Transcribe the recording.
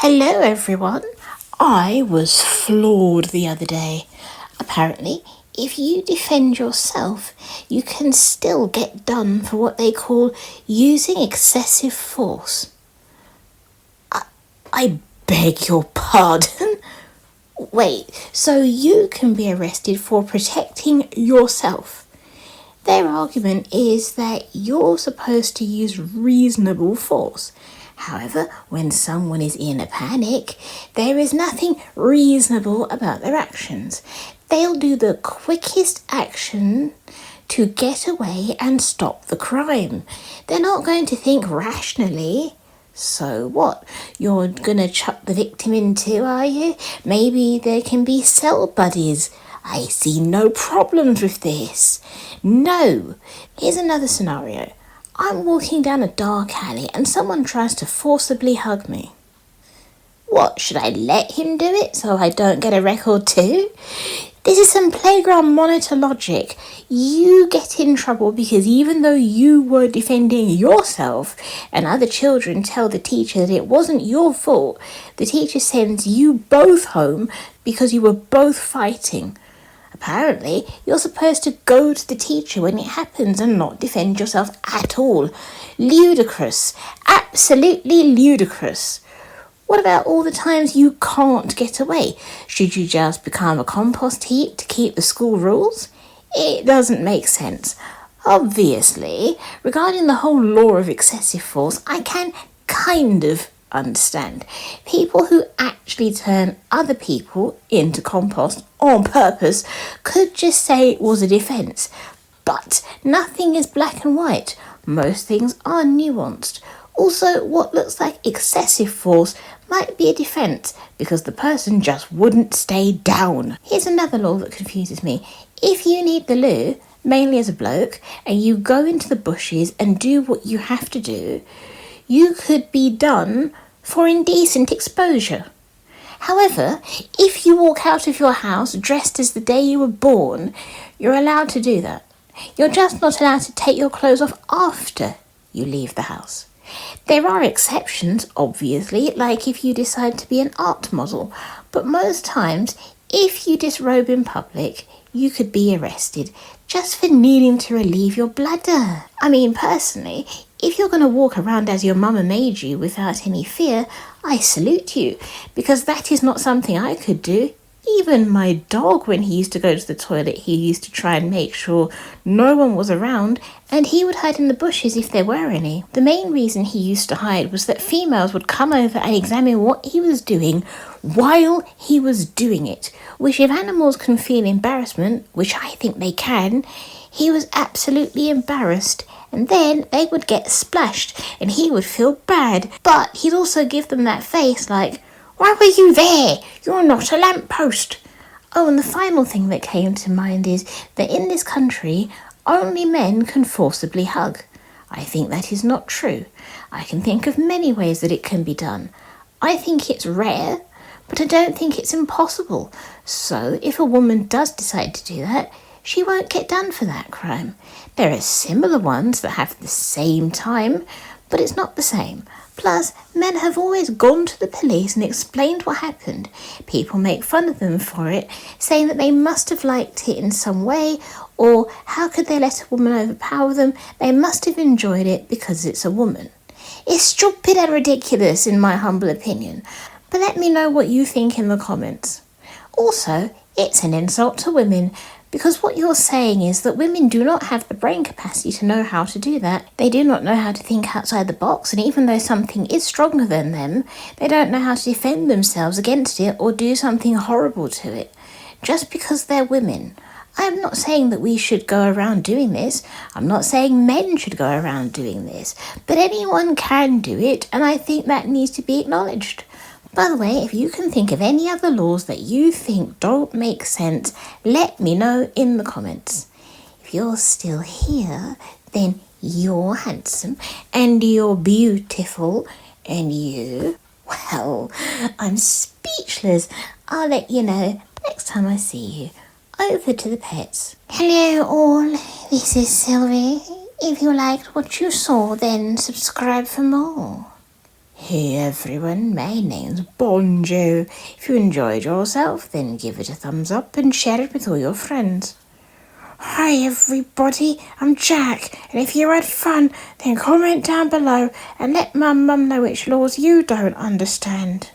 Hello everyone. I was floored the other day. Apparently, if you defend yourself, you can still get done for what they call using excessive force. I beg your pardon? Wait, so you can be arrested for protecting yourself? Their argument is that you're supposed to use reasonable force. However, when someone is in a panic, there is nothing reasonable about their actions. They'll do the quickest action to get away and stop the crime. They're not going to think rationally. So what? You're gonna chuck the victim into, are you? Maybe there can be cell buddies. I see no problems with this. No. Here's another scenario. I'm walking down a dark alley and someone tries to forcibly hug me. What, should I let him do it so I don't get a record too? This is some playground monitor logic. You get in trouble because even though you were defending yourself and other children tell the teacher that it wasn't your fault, the teacher sends you both home because you were both fighting. Apparently, you're supposed to go to the teacher when it happens and not defend yourself at all. Ludicrous. Absolutely ludicrous. What about all the times you can't get away? Should you just become a compost heap to keep the school rules? It doesn't make sense. Obviously, regarding the whole law of excessive force, I can kind of understand. People who actually turn other people into compost on purpose could just say it was a defence. But nothing is black and white. Most things are nuanced. Also, what looks like excessive force might be a defence because the person just wouldn't stay down. Here's another law that confuses me. If you need the loo, mainly as a bloke, and you go into the bushes and do what you have to do, you could be done for indecent exposure. However, if you walk out of your house dressed as the day you were born, you're allowed to do that. You're just not allowed to take your clothes off after you leave the house. There are exceptions, obviously, like if you decide to be an art model, but most times, if you disrobe in public, you could be arrested just for needing to relieve your bladder. I mean, personally, if you're going to walk around as your mama made you without any fear, I salute you, because that is not something I could do. Even my dog, when he used to go to the toilet, he used to try and make sure no one was around, and he would hide in the bushes if there were any. The main reason he used to hide was that females would come over and examine what he was doing while he was doing it, which if animals can feel embarrassment, which I think they can, he was absolutely embarrassed, and then they would get splashed and he would feel bad, but he'd also give them that face like, "Why were you there? You're not a lamppost." Oh, and the final thing that came to mind is that in this country, only men can forcibly hug. I think that is not true. I can think of many ways that it can be done. I think it's rare, but I don't think it's impossible. So if a woman does decide to do that, she won't get done for that crime. There are similar ones that have the same time, but it's not the same. Plus, men have always gone to the police and explained what happened. People make fun of them for it, saying that they must have liked it in some way, or how could they let a woman overpower them? They must have enjoyed it because it's a woman. It's stupid and ridiculous in my humble opinion, but let me know what you think in the comments. Also, it's an insult to women, because what you're saying is that women do not have the brain capacity to know how to do that. They do not know how to think outside the box, and even though something is stronger than them, they don't know how to defend themselves against it or do something horrible to it, just because they're women. I'm not saying that we should go around doing this. I'm not saying men should go around doing this, but anyone can do it, and I think that needs to be acknowledged. By the way, if you can think of any other laws that you think don't make sense, let me know in the comments. If you're still here, then you're handsome and you're beautiful and you, well, I'm speechless. I'll let you know next time I see you. Over to the pets. Hello all, this is Sylvie. If you liked what you saw, then subscribe for more. Hey everyone, my name's Bonjo. If you enjoyed yourself, then give it a thumbs up and share it with all your friends. Hi everybody, I'm Jack, and if you had fun, then comment down below and let my mum know which laws you don't understand.